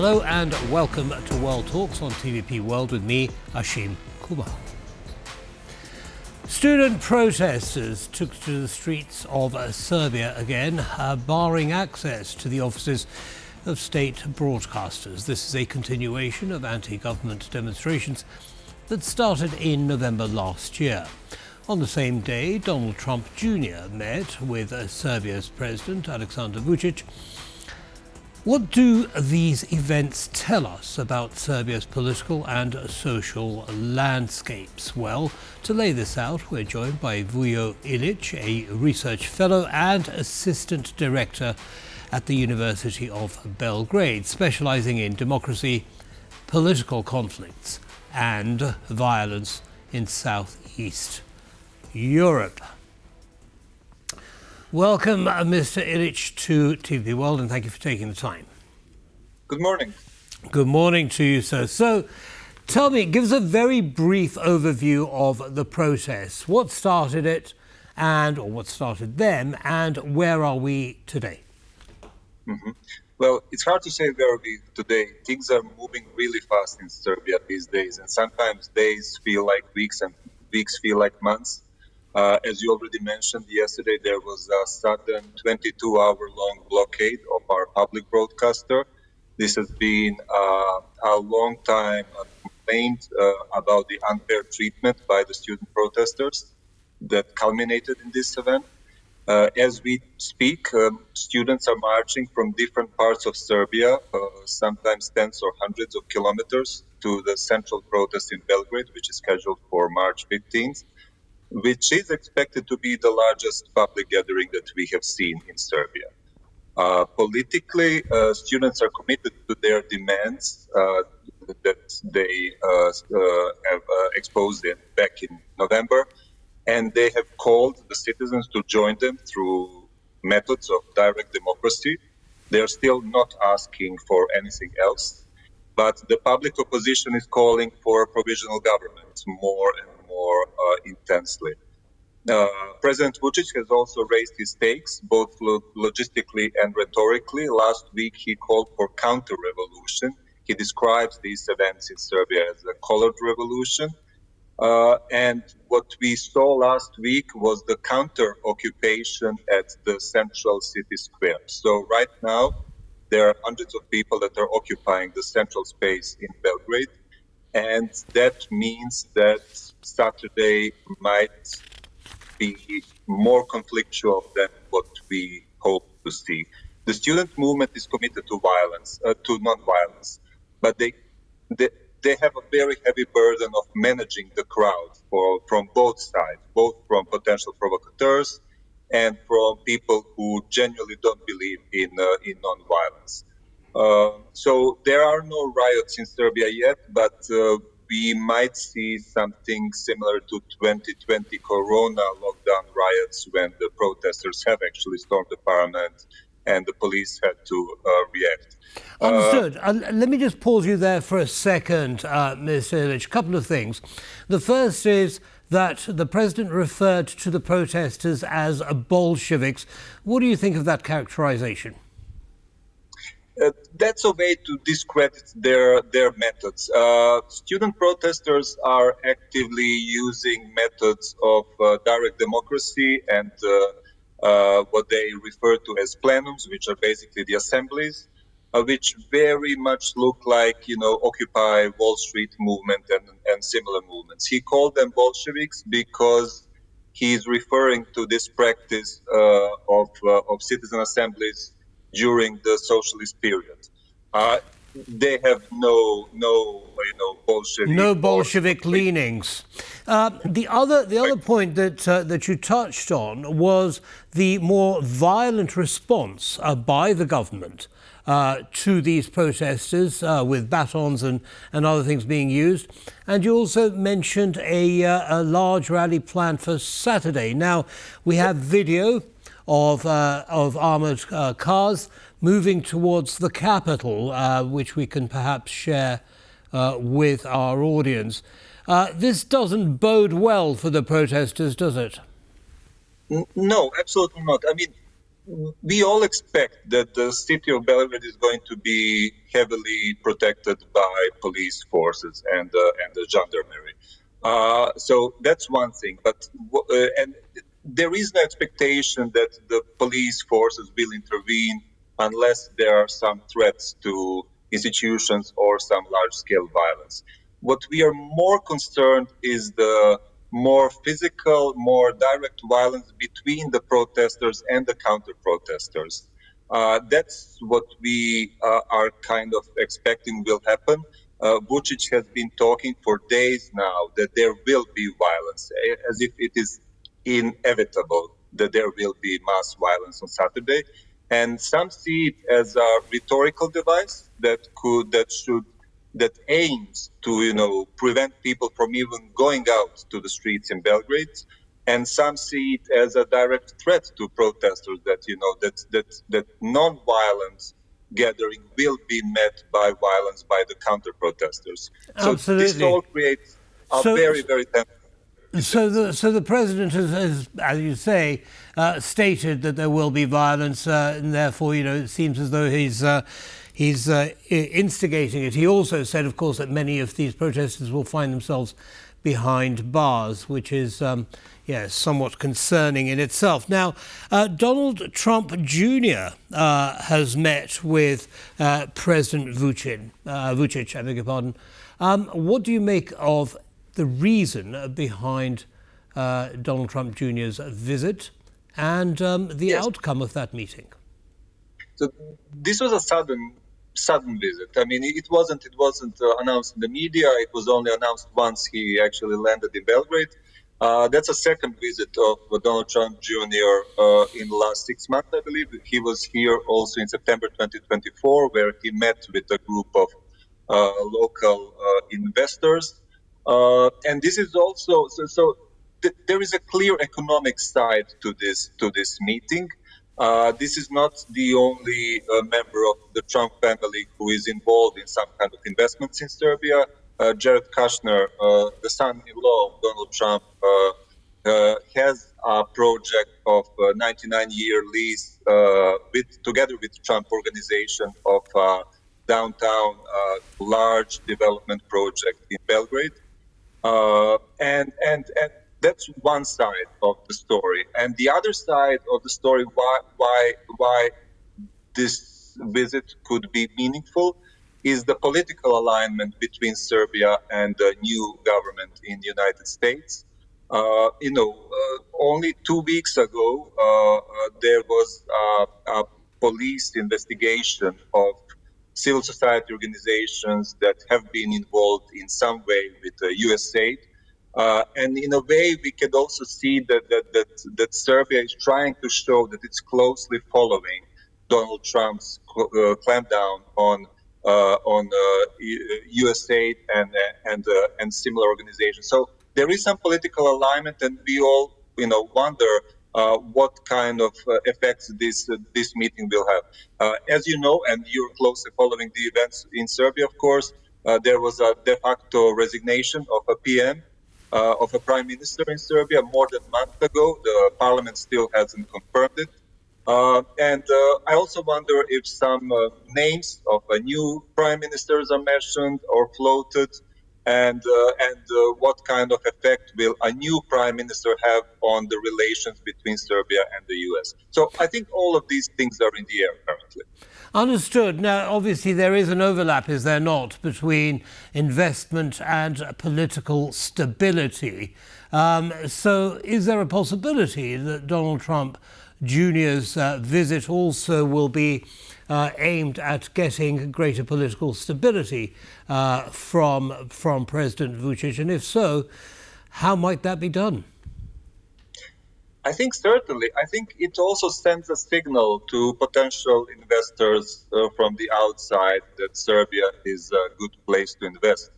Hello and welcome to World Talks on TVP World with me, Ashim Kumar. Student protesters took to the streets of Serbia again, barring access to the offices of state broadcasters. This is a continuation of anti-government demonstrations that started in November last year. On the same day, Donald Trump Jr. met with Serbia's president, Aleksandar Vučić. What do these events tell us about Serbia's political and social landscapes? Well, to lay this out, we're joined by Vujo Ilić, a research fellow and assistant director at the University of Belgrade, specialising in democracy, political conflicts and violence in Southeast Europe. Welcome, Mr. Ilić, to TVP World, and thank you for taking the time. Good morning. Good morning to you, sir. So, tell me, give us a very brief overview of the protests. What started it, or what started them, and where are we today? Well, it's hard to say where we are today. Things are moving really fast in Serbia these days, and sometimes days feel like weeks and weeks feel like months. As you already mentioned, yesterday there was a sudden 22-hour-long blockade of our public broadcaster. This has been a long time complaint about the unfair treatment by the student protesters that culminated in this event. As we speak, students are marching from different parts of Serbia, sometimes tens or hundreds of kilometers, to the central protest in Belgrade, which is scheduled for March 15th. Which is expected to be the largest public gathering that we have seen in Serbia. Politically, students are committed to their demands that they have exposed back in November, and they have called the citizens to join them through methods of direct democracy. They're still not asking for anything else, but the public opposition is calling for a provisional government more and more intensely. President Vučić has also raised his stakes, both logistically and rhetorically. Last week, he called for counter-revolution. He describes these events in Serbia as a colored revolution. And what we saw last week was the counter-occupation at the central city square. So right now, there are hundreds of people that are occupying the central space in Belgrade. And that means that Saturday might be more conflictual than what we hope to see. The student movement is committed to violence, to non-violence, but they have a very heavy burden of managing the crowd from both sides, both from potential provocateurs and from people who genuinely don't believe in non-violence. So there are no riots in Serbia yet, but we might see something similar to 2020 Corona lockdown riots when the protesters have actually stormed the parliament and the police had to react. Understood. Let me just pause you there for a second, Mr. Ilić. A couple of things. The first is that the president referred to the protesters as Bolsheviks. What do you think of that characterization? That's a way to discredit their methods. Student protesters are actively using methods of direct democracy and what they refer to as plenums, which are basically the assemblies, which very much look like, Occupy Wall Street movement and similar movements. He called them Bolsheviks because he's referring to this practice of citizen assemblies during the socialist period. They have no Bolshevik leanings. The other point that you touched on was the more violent response by the government to these protesters, with batons and other things being used. And you also mentioned a large rally planned for Saturday. Now, we have video of armoured cars moving towards the capital, which we can perhaps share with our audience. This doesn't bode well for the protesters, does it? No, absolutely not. I mean, we all expect that the city of Belgrade is going to be heavily protected by police forces and the gendarmerie. So that's one thing. And there is no expectation that the police forces will intervene unless there are some threats to institutions or some large-scale violence. What we are more concerned is the more physical, more direct violence between the protesters and the counter-protesters. That's what we are kind of expecting will happen. Vučić has been talking for days now that there will be violence, as if it is inevitable that there will be mass violence on Saturday. And some see it as a rhetorical device that aims to prevent people from even going out to the streets in Belgrade, and some see it as a direct threat to protesters that non-violent gathering will be met by violence by the counter protesters. So this all Absolutely. creates a So, very tense situation. so the president has, as you say, stated that there will be violence, and therefore, it seems as though he's instigating it. He also said, of course, that many of these protesters will find themselves behind bars, which is somewhat concerning in itself. Now, Donald Trump Jr. Has met with President Vučić, I beg your pardon. What do you make of the reason behind Donald Trump Jr.'s visit and the outcome of that meeting? So this was a sudden visit. I mean, it wasn't announced in the media. It was only announced once he actually landed in Belgrade. That's a second visit of Donald Trump Jr. In the last 6 months, I believe. He was here also in September 2024, where he met with a group of local investors. And this is also there is a clear economic side to this meeting. This is not the only member of the Trump family who is involved in some kind of investments in Serbia. Jared Kushner, the son-in-law of Donald Trump, has a project of a 99-year lease together with Trump Organization of downtown large development project in Belgrade. And that's one side of the story. And the other side of the story, why this visit could be meaningful, is the political alignment between Serbia and the new government in the United States. Only 2 weeks ago, there was a police investigation of civil society organizations that have been involved in some way with U.S. aid. And in a way, we can also see that Serbia is trying to show that it's closely following Donald Trump's clampdown on U.S. aid and similar organizations. So there is some political alignment, and we all wonder what kind of effects this meeting will have. As you know, and you're closely following the events in Serbia, of course, there was a de facto resignation of a PM, of a prime minister in Serbia more than a month ago. The parliament still hasn't confirmed it. And I also wonder if some names of new prime ministers are mentioned or floated, and what kind of effect will a new prime minister have on the relations between Serbia and the U.S. So I think all of these things are in the air currently. Understood. Now, obviously, there is an overlap, is there not, between investment and political stability. So is there a possibility that Donald Trump Jr.'s visit also will be aimed at getting greater political stability from President Vučić? And if so, how might that be done? I think certainly. I think it also sends a signal to potential investors from the outside that Serbia is a good place to invest.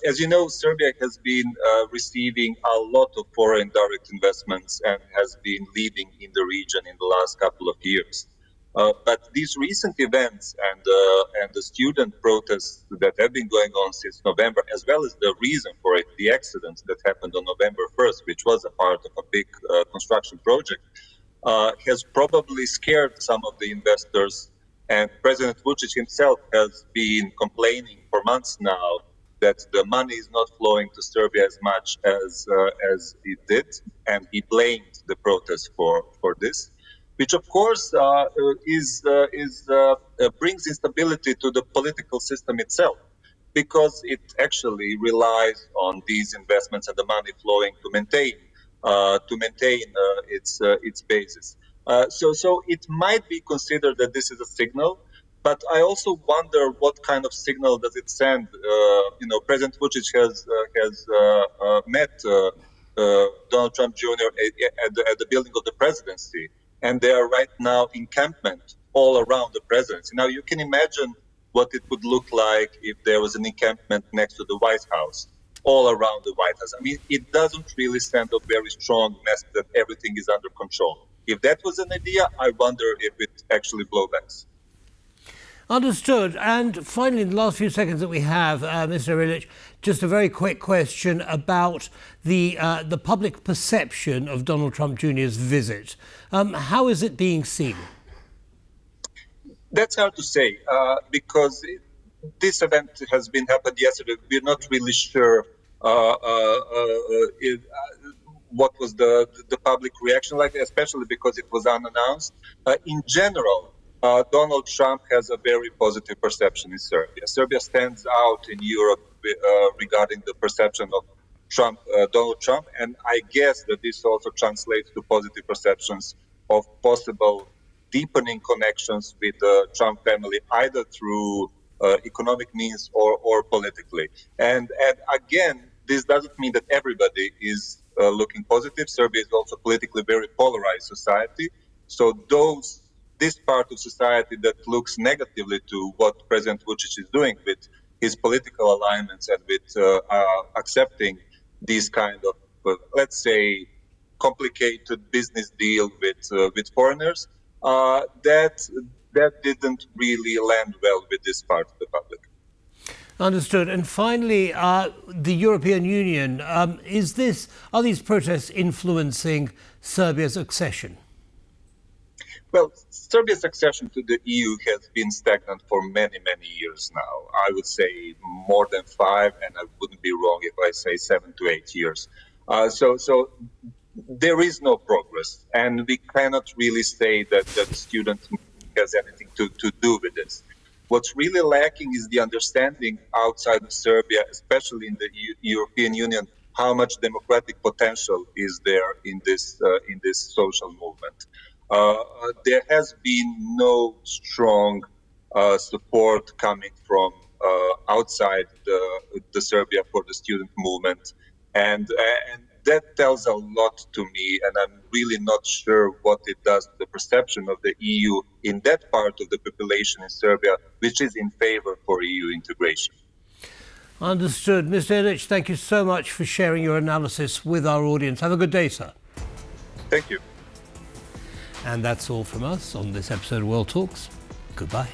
As you know, Serbia has been receiving a lot of foreign direct investments and has been leading in the region in the last couple of years. But these recent events and the student protests that have been going on since November, as well as the reason for it, the accident that happened on November 1st, which was a part of a big construction project, has probably scared some of the investors. And President Vučić himself has been complaining for months now that the money is not flowing to Serbia as much as it did, and he blamed the protests for this, which of course brings instability to the political system itself, because it actually relies on these investments and the money flowing to maintain its basis. So it might be considered that this is a signal, but I also wonder what kind of signal does it send. President Vučić has met Donald Trump Jr. At the building of the presidency, and they are right now encampment all around the presidency. Now you can imagine what it would look like if there was an encampment next to the White House, all around the White House. I mean, it doesn't really send a very strong message that everything is under control. If that was an idea, I wonder if it actually blowbacks. Understood. And finally, in the last few seconds that we have, Mr. Ilić, just a very quick question about the public perception of Donald Trump Jr.'s visit. How is it being seen? That's hard to say because this event has been happened yesterday. We're not really sure what was the public reaction like, especially because it was unannounced. In general, Donald Trump has a very positive perception in Serbia. Serbia stands out in Europe regarding the perception of Donald Trump, and I guess that this also translates to positive perceptions of possible deepening connections with the Trump family, either through economic means or politically. And again, this doesn't mean that everybody is looking positive. Serbia is also politically very polarized society. So this part of society that looks negatively to what President Vučić is doing with his political alignments and with accepting these kind of, let's say, complicated business deal with foreigners, that didn't really land well with this part of the public. Understood. And finally, the European Union, are these protests influencing Serbia's accession? Well, Serbia's accession to the EU has been stagnant for many, many years now. I would say more than 5, and I wouldn't be wrong if I say 7 to 8 years. So there is no progress, and we cannot really say that the student has anything to do with this. What's really lacking is the understanding outside of Serbia, especially in the European Union, how much democratic potential is there in this social movement. There has been no strong support coming from outside the Serbia for the student movement, and that tells a lot to me, and I'm really not sure what it does to the perception of the EU in that part of the population in Serbia, which is in favor for EU integration. Understood. Mr. Ilić, thank you so much for sharing your analysis with our audience. Have a good day, sir. Thank you. And that's all from us on this episode of World Talks. Goodbye.